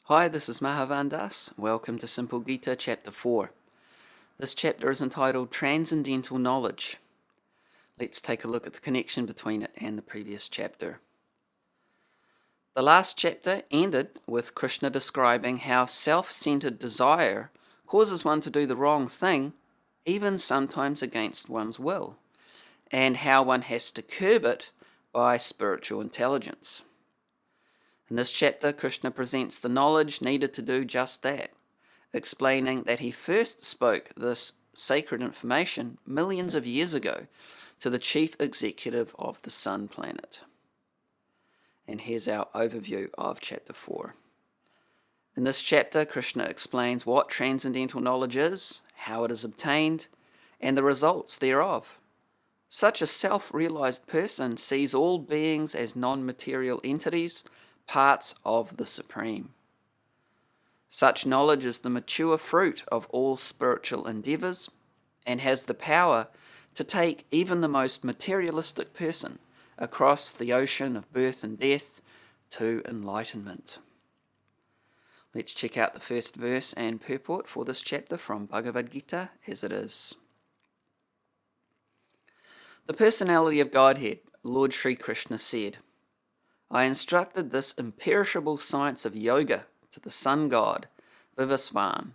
Hi, this is Mahavan Das. Welcome to Simple Gita, Chapter 4. This chapter is entitled Transcendental Knowledge. Let's take a look at the connection between it and the previous chapter. The last chapter ended with Krishna describing how self-centered desire causes one to do the wrong thing, even sometimes against one's will, and how one has to curb it by spiritual intelligence. In this chapter, Krishna presents the knowledge needed to do just that, explaining that he first spoke this sacred information millions of years ago to the chief executive of the Sun planet. And here's our overview of chapter 4. In this chapter, Krishna explains what transcendental knowledge is, how it is obtained, and the results thereof. Such a self-realized person sees all beings as non-material entities, parts of the Supreme. Such knowledge is the mature fruit of all spiritual endeavours and has the power to take even the most materialistic person across the ocean of birth and death to enlightenment. Let's check out the first verse and purport for this chapter from Bhagavad Gita as it is. The personality of Godhead, Lord Sri Krishna said, I instructed this imperishable science of yoga to the sun god, Vivasvan,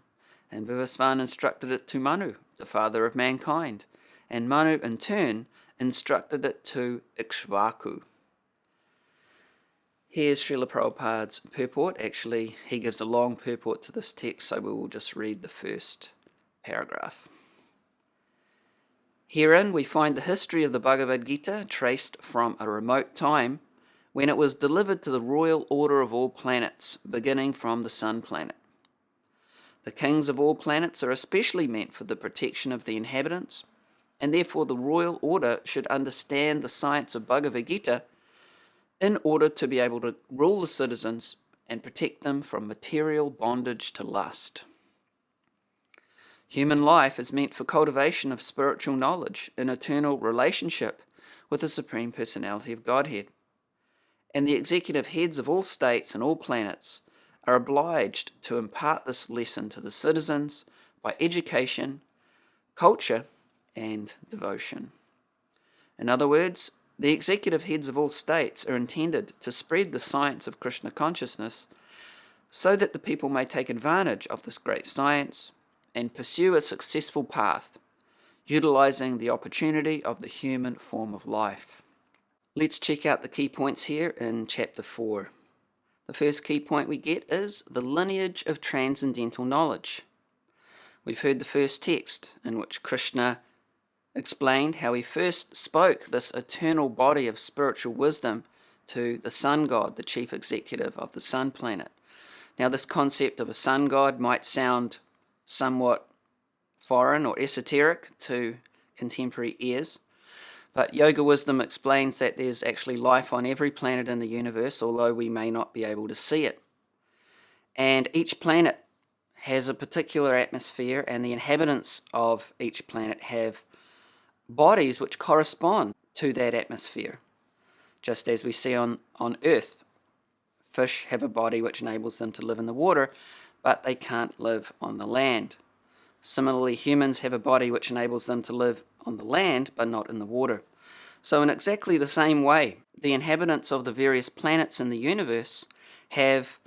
and Vivasvan instructed it to Manu, the father of mankind, and Manu in turn instructed it to Ikshvaku. Here's Srila Prabhupada's purport. Actually, he gives a long purport to this text, so we will just read the first paragraph. Herein we find the history of the Bhagavad Gita traced from a remote time when it was delivered to the royal order of all planets, beginning from the Sun planet. The kings of all planets are especially meant for the protection of the inhabitants, and therefore the royal order should understand the science of Bhagavad Gita in order to be able to rule the citizens and protect them from material bondage to lust. Human life is meant for cultivation of spiritual knowledge in eternal relationship with the Supreme Personality of Godhead. And the executive heads of all states and all planets are obliged to impart this lesson to the citizens by education, culture, and devotion. In other words, the executive heads of all states are intended to spread the science of Krishna consciousness so that the people may take advantage of this great science and pursue a successful path, utilizing the opportunity of the human form of life. Let's check out the key points here in chapter 4. The first key point we get is the lineage of transcendental knowledge. We've heard the first text in which Krishna explained how he first spoke this eternal body of spiritual wisdom to the sun god, the chief executive of the sun planet. Now, this concept of a sun god might sound somewhat foreign or esoteric to contemporary ears, but Yoga Wisdom explains that there's actually life on every planet in the universe, although we may not be able to see it. And each planet has a particular atmosphere, and the inhabitants of each planet have bodies which correspond to that atmosphere. Just as we see on Earth, fish have a body which enables them to live in the water, but they can't live on the land. Similarly, humans have a body which enables them to live on the land, but not in the water. So in exactly the same way, the inhabitants of the various planets in the universe have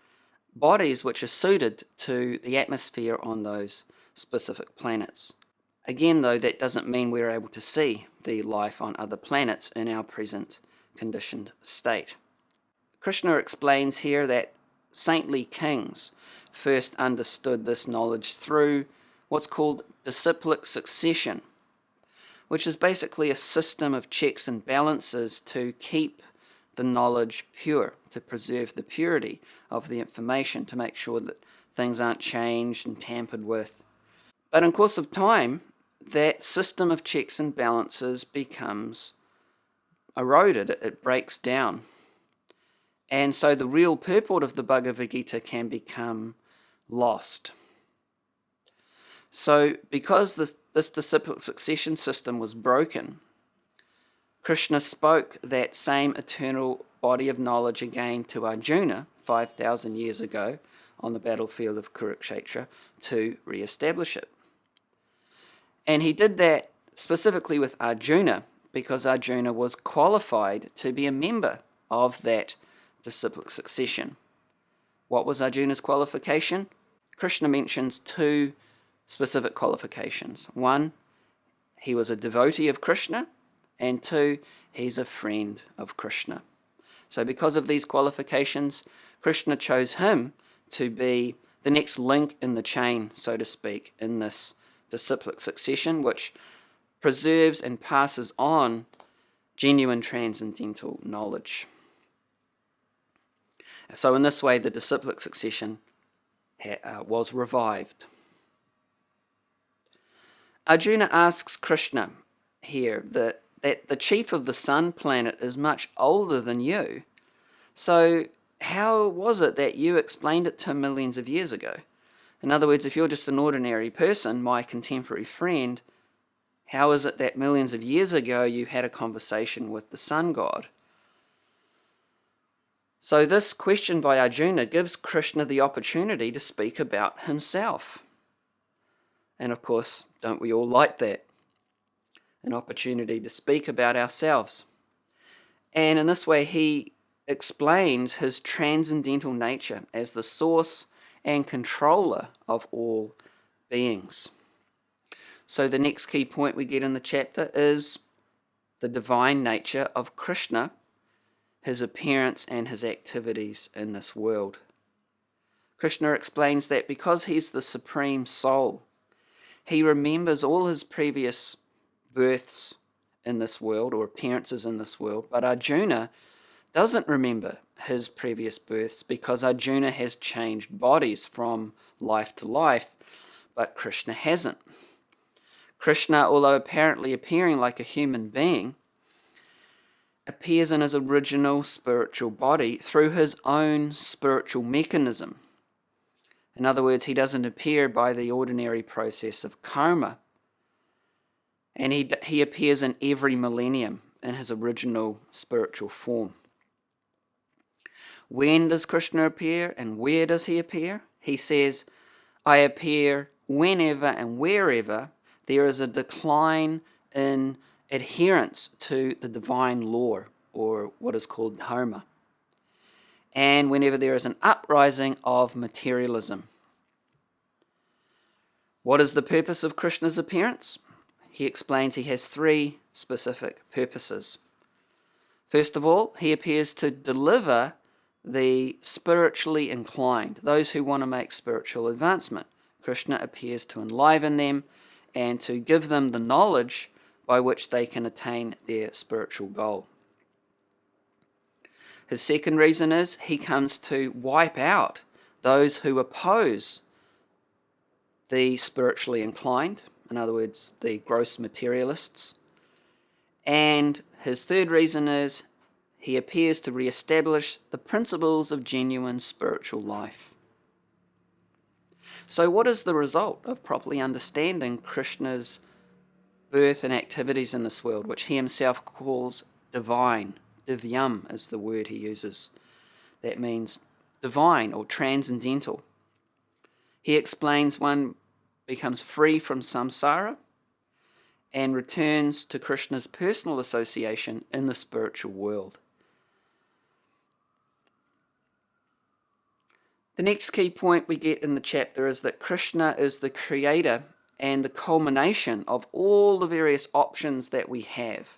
bodies which are suited to the atmosphere on those specific planets. Again, though, that doesn't mean we're able to see the life on other planets in our present conditioned state. Krishna explains here that saintly kings first understood this knowledge through what's called disciplic succession, which is basically a system of checks and balances to keep the knowledge pure, to preserve the purity of the information, to make sure that things aren't changed and tampered with. But in course of time, that system of checks and balances becomes eroded, it breaks down. And so the real purport of the Bhagavad Gita can become lost. So because this disciplic succession system was broken, Krishna spoke that same eternal body of knowledge again to Arjuna 5,000 years ago on the battlefield of Kurukshetra to re-establish it. And he did that specifically with Arjuna because Arjuna was qualified to be a member of that disciplic succession. What was Arjuna's qualification? Krishna mentions two specific qualifications. One, he was a devotee of Krishna, and two, he's a friend of Krishna. So because of these qualifications, Krishna chose him to be the next link in the chain, so to speak, in this disciplic succession, which preserves and passes on genuine transcendental knowledge. So in this way, the disciplic succession was revived. Arjuna asks Krishna here that the chief of the sun planet is much older than you. So how was it that you explained it to him millions of years ago? In other words, if you're just an ordinary person, my contemporary friend, how is it that millions of years ago you had a conversation with the sun god? So this question by Arjuna gives Krishna the opportunity to speak about himself. And of course, don't we all like that? An opportunity to speak about ourselves. And in this way, he explains his transcendental nature as the source and controller of all beings. So the next key point we get in the chapter is the divine nature of Krishna, his appearance and his activities in this world. Krishna explains that because he's the supreme soul, he remembers all his previous births in this world or appearances in this world, but Arjuna doesn't remember his previous births because Arjuna has changed bodies from life to life, but Krishna hasn't. Krishna, although apparently appearing like a human being, appears in his original spiritual body through his own spiritual mechanism. In other words, he doesn't appear by the ordinary process of karma, and he appears in every millennium in his original spiritual form. When does Krishna appear and where does he appear? He says, I appear whenever and wherever there is a decline in adherence to the divine law, or what is called dharma, and whenever there is an uprising of materialism. What is the purpose of Krishna's appearance? He explains he has three specific purposes. First of all, he appears to deliver the spiritually inclined, those who want to make spiritual advancement. Krishna appears to enliven them and to give them the knowledge by which they can attain their spiritual goal. His second reason is he comes to wipe out those who oppose the spiritually inclined, in other words, the gross materialists. And his third reason is he appears to re-establish the principles of genuine spiritual life. So what is the result of properly understanding Krishna's birth and activities in this world, which he himself calls divine? Divyam is the word he uses. That means divine or transcendental. He explains one becomes free from samsara and returns to Krishna's personal association in the spiritual world. The next key point we get in the chapter is that Krishna is the creator and the culmination of all the various options that we have,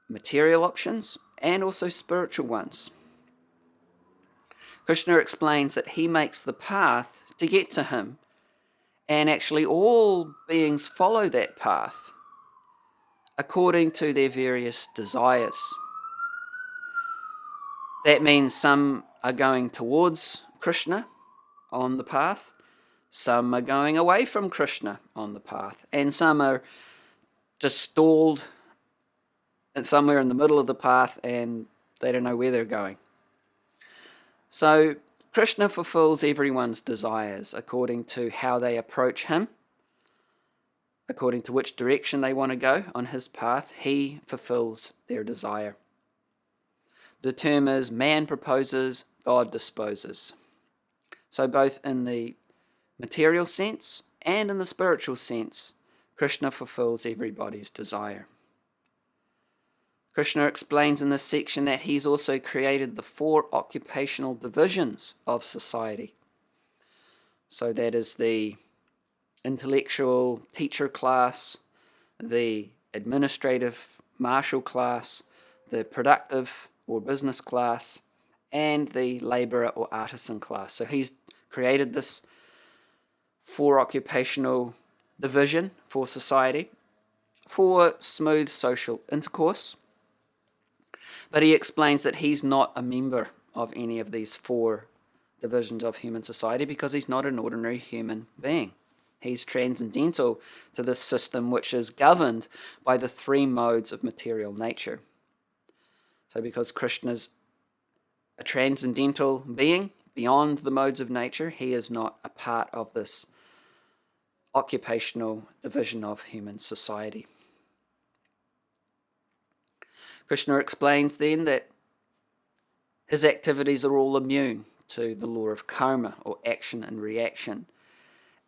material options and also spiritual ones. Krishna explains that he makes the path to get to him, and actually all beings follow that path according to their various desires. That means some are going towards Krishna on the path, some are going away from Krishna on the path, and some are just stalled and somewhere in the middle of the path and they don't know where they're going. So Krishna fulfills everyone's desires according to how they approach him, according to which direction they want to go on his path, he fulfills their desire. The term is man proposes, God disposes. So both in the material sense and in the spiritual sense, Krishna fulfills everybody's desire. Krishna explains in this section that he's also created the 4 occupational divisions of society. So that is the intellectual teacher class, the administrative martial class, the productive or business class, and the labourer or artisan class. So he's created this 4 occupational division for society for smooth social intercourse. But he explains that he's not a member of any of these 4 divisions of human society because he's not an ordinary human being. He's transcendental to this system which is governed by the 3 modes of material nature. So because Krishna's a transcendental being beyond the modes of nature, he is not a part of this occupational division of human society. Krishna explains then that his activities are all immune to the law of karma, or action and reaction.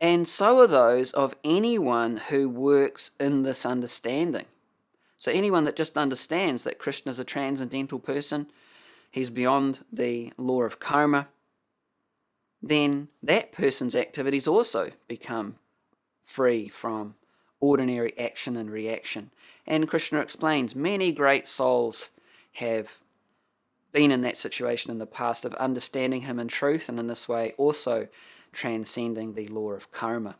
And so are those of anyone who works in this understanding. So anyone that just understands that Krishna is a transcendental person, he's beyond the law of karma, then that person's activities also become free from ordinary action and reaction. And Krishna explains many great souls have been in that situation in the past of understanding him in truth, and in this way also transcending the law of karma.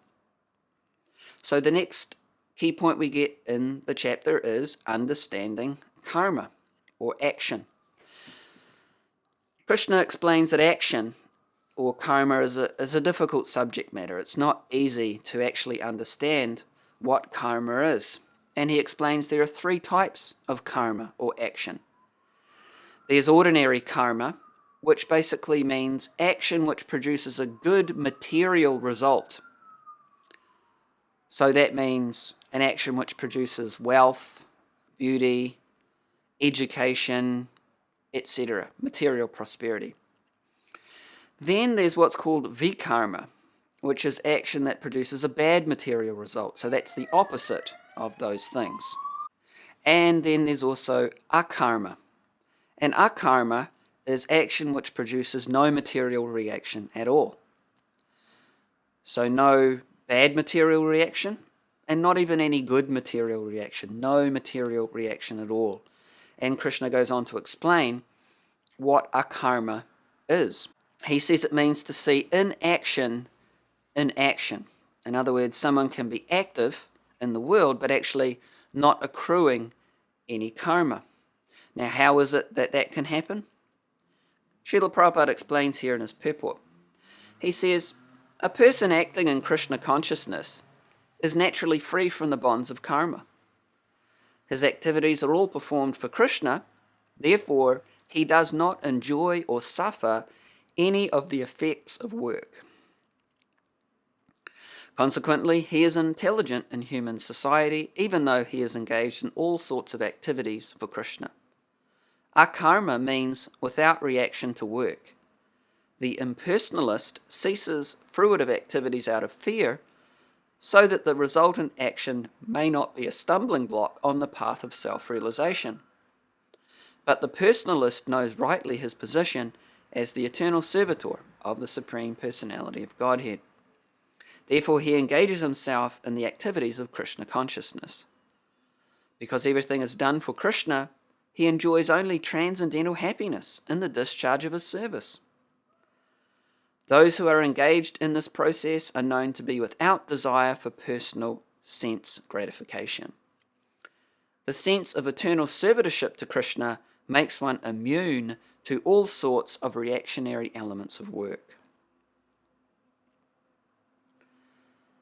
So the next key point we get in the chapter is understanding karma, or action. Krishna explains that action, or karma, is a difficult subject matter. It's not easy to actually understand what karma is. And he explains there are 3 types of karma, or action. There's ordinary karma, which basically means action which produces a good material result. So that means an action which produces wealth, beauty, education, etc., material prosperity. Then there's what's called vikarma, which is action that produces a bad material result. So that's the opposite of those things. And then there's also akarma. And akarma is action which produces no material reaction at all. So no bad material reaction, and not even any good material reaction. No material reaction at all. And Krishna goes on to explain what akarma is. He says it means to see inaction in action. In other words, someone can be active in the world, but actually not accruing any karma. Now, how is it that that can happen? Srila Prabhupada explains here in his purport. He says, a person acting in Krishna consciousness is naturally free from the bonds of karma. His activities are all performed for Krishna, therefore he does not enjoy or suffer any of the effects of work. Consequently, he is intelligent in human society, even though he is engaged in all sorts of activities for Krishna. Akarma means without reaction to work. The impersonalist ceases fruitive activities out of fear, so that the resultant action may not be a stumbling block on the path of self-realization. But the personalist knows rightly his position as the eternal servitor of the Supreme Personality of Godhead. Therefore, he engages himself in the activities of Krishna consciousness. Because everything is done for Krishna, he enjoys only transcendental happiness in the discharge of his service. Those who are engaged in this process are known to be without desire for personal sense gratification. The sense of eternal servitorship to Krishna makes one immune to all sorts of reactionary elements of work.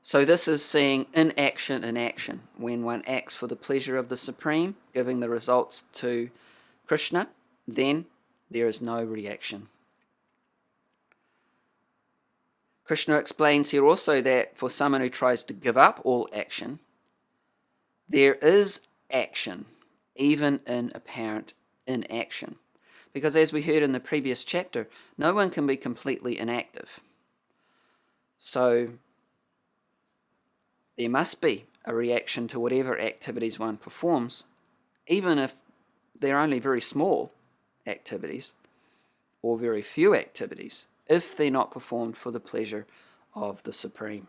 So this is seeing inaction in action. When one acts for the pleasure of the Supreme, giving the results to Krishna, then there is no reaction. Krishna explains here also that for someone who tries to give up all action there is action, even in apparent inaction. Because as we heard in the previous chapter, no one can be completely inactive. So there must be a reaction to whatever activities one performs, even if they're only very small activities or very few activities, if they're not performed for the pleasure of the Supreme.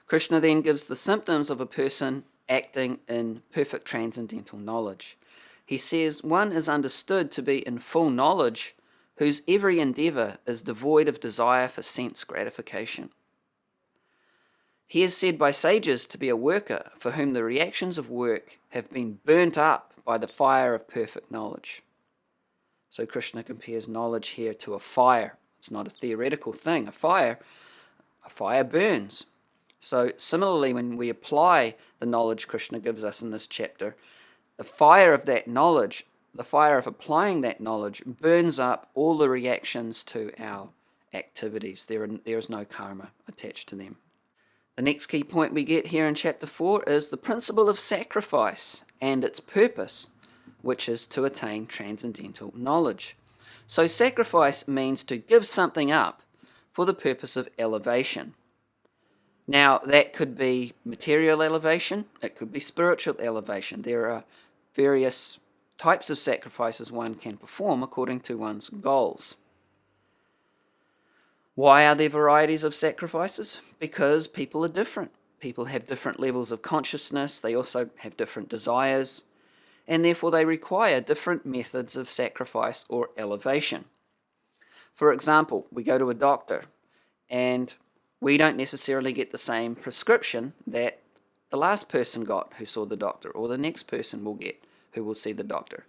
Krishna then gives the symptoms of a person acting in perfect transcendental knowledge. He says one is understood to be in full knowledge whose every endeavour is devoid of desire for sense gratification. He is said by sages to be a worker for whom the reactions of work have been burnt up by the fire of perfect knowledge. So Krishna compares knowledge here to a fire. It's not a theoretical thing. A fire burns. So similarly, when we apply the knowledge Krishna gives us in this chapter, the fire of that knowledge, the fire of applying that knowledge, burns up all the reactions to our activities. There is no karma attached to them. The next key point we get here in chapter 4 is the principle of sacrifice and its purpose, which is to attain transcendental knowledge. So sacrifice means to give something up for the purpose of elevation. Now, that could be material elevation, it could be spiritual elevation. There are various types of sacrifices one can perform according to one's goals. Why are there varieties of sacrifices? Because people are different. People have different levels of consciousness, they also have different desires, and therefore they require different methods of sacrifice or elevation. For example, we go to a doctor and we don't necessarily get the same prescription that the last person got who saw the doctor, or the next person will get who will see the doctor,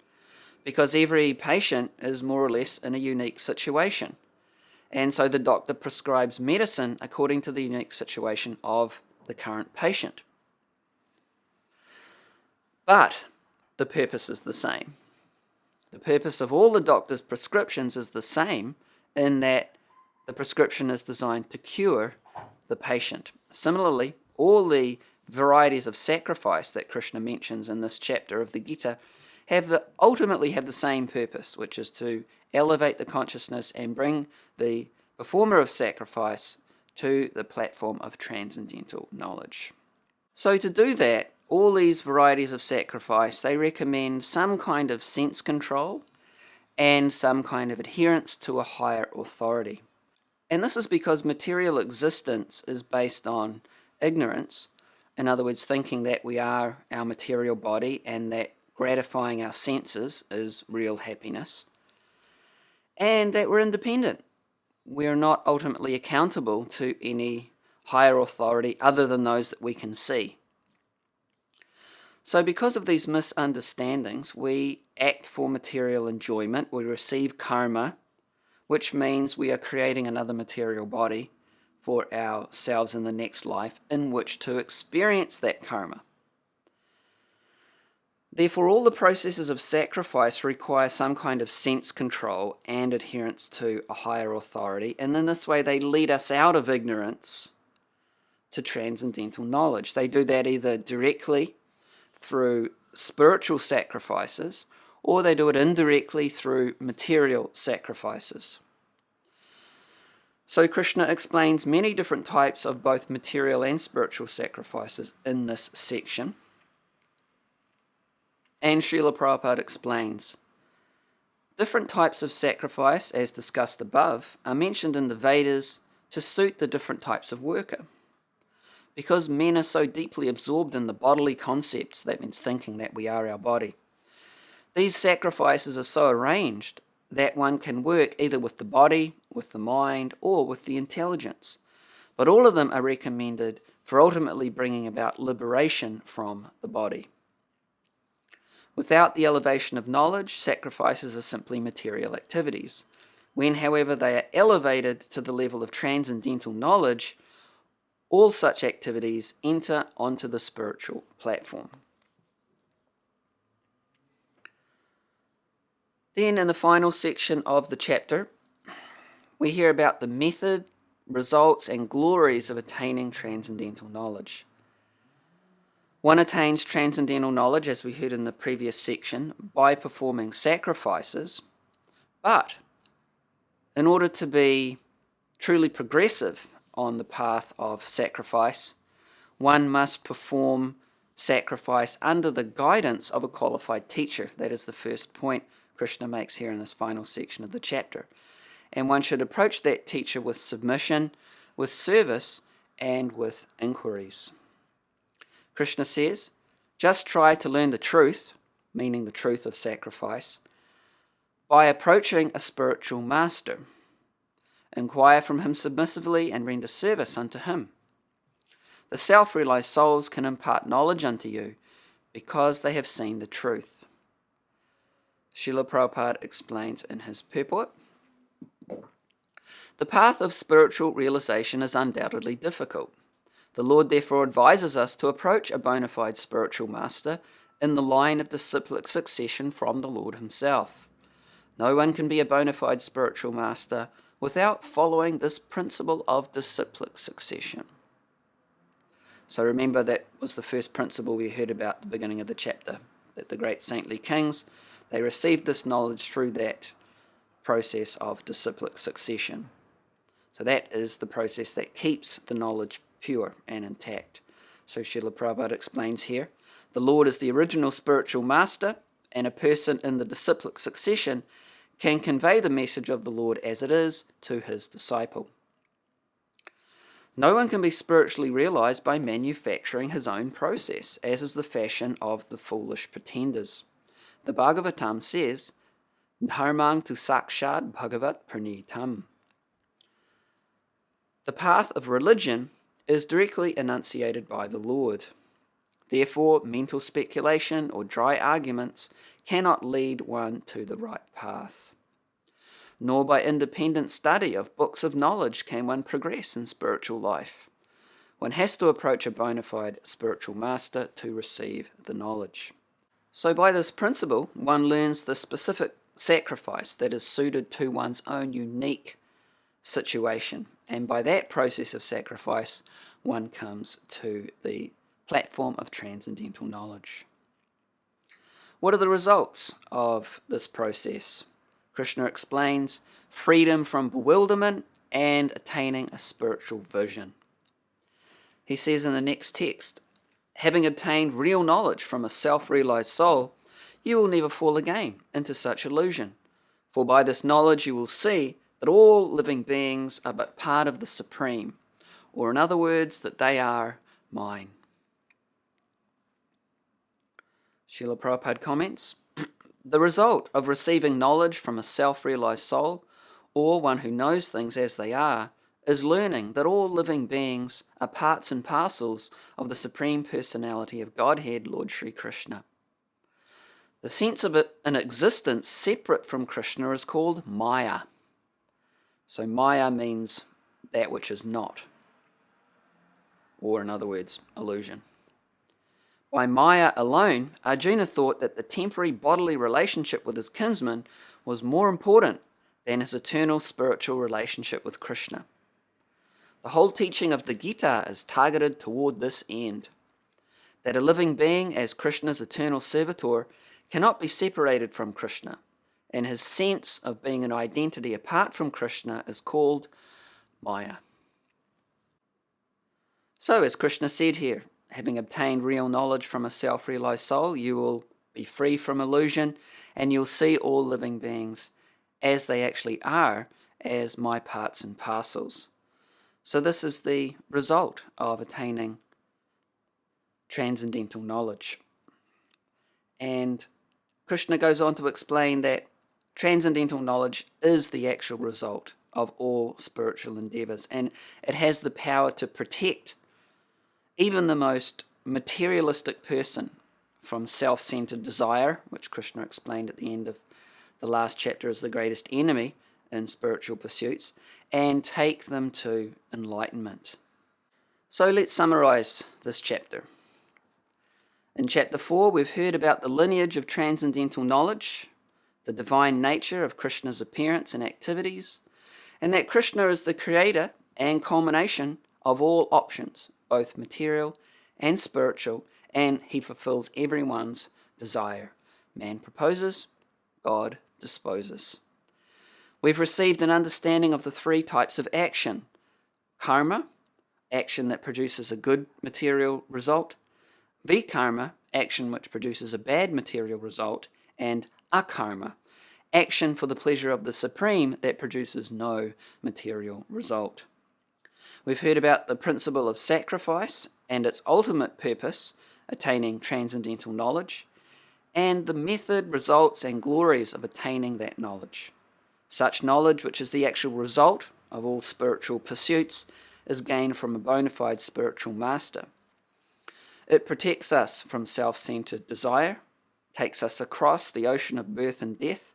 because every patient is more or less in a unique situation. And so the doctor prescribes medicine according to the unique situation of the current patient. But the purpose is the same. The purpose of all the doctor's prescriptions is the same in that the prescription is designed to cure the patient. Similarly, all the varieties of sacrifice that Krishna mentions in this chapter of the Gita ultimately have the same purpose, which is to elevate the consciousness and bring the performer of sacrifice to the platform of transcendental knowledge. So to do that, all these varieties of sacrifice, they recommend some kind of sense control and some kind of adherence to a higher authority. And this is because material existence is based on ignorance. In other words, thinking that we are our material body and that gratifying our senses is real happiness, and that we're independent. We're not ultimately accountable to any higher authority other than those that we can see. So because of these misunderstandings, we act for material enjoyment, we receive karma, which means we are creating another material body for ourselves in the next life in which to experience that karma. Therefore, all the processes of sacrifice require some kind of sense control and adherence to a higher authority, and in this way they lead us out of ignorance to transcendental knowledge. They do that either directly through spiritual sacrifices, or they do it indirectly through material sacrifices. So Krishna explains many different types of both material and spiritual sacrifices in this section. And Srila Prabhupada explains, different types of sacrifice, as discussed above, are mentioned in the Vedas to suit the different types of worker. Because men are so deeply absorbed in the bodily concepts, that means thinking that we are our body, these sacrifices are so arranged that one can work either with the body, with the mind, or with the intelligence. But all of them are recommended for ultimately bringing about liberation from the body. Without the elevation of knowledge, sacrifices are simply material activities. When, however, they are elevated to the level of transcendental knowledge, all such activities enter onto the spiritual platform. Then in the final section of the chapter, we hear about the method, results, and glories of attaining transcendental knowledge. One attains transcendental knowledge, as we heard in the previous section, by performing sacrifices, but in order to be truly progressive on the path of sacrifice, one must perform sacrifice under the guidance of a qualified teacher. That is the first point Krishna makes here in this final section of the chapter. And one should approach that teacher with submission, with service, and with inquiries. Krishna says, just try to learn the truth, meaning the truth of sacrifice, by approaching a spiritual master. Inquire from him submissively and render service unto him. The self-realized souls can impart knowledge unto you because they have seen the truth. Srila Prabhupada explains in his purport, the path of spiritual realization is undoubtedly difficult. The Lord therefore advises us to approach a bona fide spiritual master in the line of disciplic succession from the Lord himself. No one can be a bona fide spiritual master without following this principle of disciplic succession. So remember, that was the first principle we heard about at the beginning of the chapter, that the great saintly kings, they received this knowledge through that process of disciplic succession. So that is the process that keeps the knowledge pure and intact. So Srila Prabhupada explains here, the Lord is the original spiritual master, and a person in the disciplic succession can convey the message of the Lord as it is to his disciple. No one can be spiritually realized by manufacturing his own process, as is the fashion of the foolish pretenders. The Bhagavatam says, Dharmang tu sakshad bhagavat pranitam. The path of religion is directly enunciated by the Lord. Therefore, mental speculation or dry arguments cannot lead one to the right path. Nor by independent study of books of knowledge can one progress in spiritual life. One has to approach a bona fide spiritual master to receive the knowledge. So by this principle, one learns the specific sacrifice that is suited to one's own unique situation. And by that process of sacrifice, one comes to the platform of transcendental knowledge. What are the results of this process? Krishna explains freedom from bewilderment and attaining a spiritual vision. He says in the next text, having obtained real knowledge from a self-realized soul, you will never fall again into such illusion. For by this knowledge you will see that all living beings are but part of the Supreme, or in other words, that they are mine. Srila Prabhupada comments, the result of receiving knowledge from a self-realized soul, or one who knows things as they are, is learning that all living beings are parts and parcels of the Supreme Personality of Godhead, Lord Sri Krishna. The sense of an existence separate from Krishna is called Maya. So Maya means that which is not, or in other words, illusion. By Maya alone, Arjuna thought that the temporary bodily relationship with his kinsman was more important than his eternal spiritual relationship with Krishna. The whole teaching of the Gita is targeted toward this end, that a living being as Krishna's eternal servitor cannot be separated from Krishna, and his sense of being an identity apart from Krishna is called Maya. So, as Krishna said here, having obtained real knowledge from a self-realized soul, you will be free from illusion, and you'll see all living beings as they actually are, as my parts and parcels. So this is the result of attaining transcendental knowledge. And Krishna goes on to explain that transcendental knowledge is the actual result of all spiritual endeavours, and it has the power to protect even the most materialistic person from self-centered desire, which Krishna explained at the end of the last chapter as the greatest enemy in spiritual pursuits, and take them to enlightenment. So let's summarize this chapter. In chapter 4, we've heard about the lineage of transcendental knowledge, the divine nature of Krishna's appearance and activities, and that Krishna is the creator and culmination of all options, both material and spiritual, and he fulfills everyone's desire. Man proposes, God disposes. We've received an understanding of the three types of action: karma, action that produces a good material result; vikarma, action which produces a bad material result; and akarma, action for the pleasure of the Supreme that produces no material result. We've heard about the principle of sacrifice and its ultimate purpose, attaining transcendental knowledge, and the method, results, and glories of attaining that knowledge. Such knowledge, which is the actual result of all spiritual pursuits, is gained from a bona fide spiritual master. It protects us from self-centered desire, takes us across the ocean of birth and death,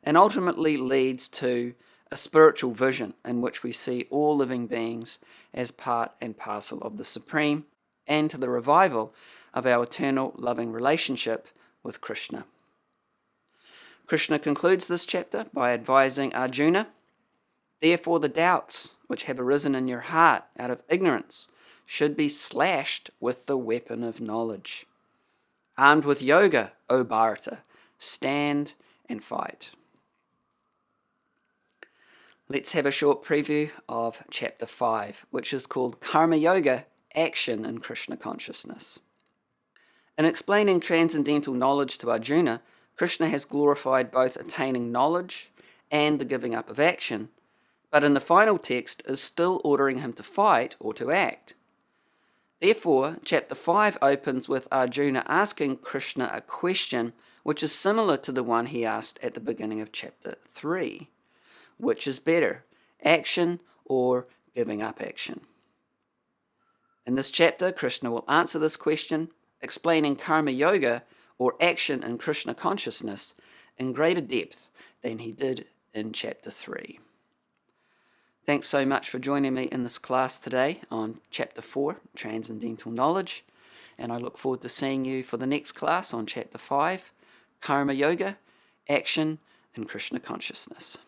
and ultimately leads to a spiritual vision in which we see all living beings as part and parcel of the Supreme, and to the revival of our eternal loving relationship with Krishna. Krishna concludes this chapter by advising Arjuna, "Therefore the doubts which have arisen in your heart out of ignorance should be slashed with the weapon of knowledge. Armed with yoga, O Bharata, stand and fight." Let's have a short preview of chapter 5, which is called Karma Yoga, Action in Krishna Consciousness. In explaining transcendental knowledge to Arjuna, Krishna has glorified both attaining knowledge and the giving up of action, but in the final text is still ordering him to fight or to act. Therefore, chapter 5 opens with Arjuna asking Krishna a question which is similar to the one he asked at the beginning of chapter 3. Which is better, action or giving up action? In this chapter, Krishna will answer this question, explaining Karma Yoga, or action in Krishna consciousness, in greater depth than he did in chapter 3. Thanks so much for joining me in this class today on chapter 4, Transcendental Knowledge, and I look forward to seeing you for the next class on chapter 5, Karma Yoga, Action in Krishna Consciousness.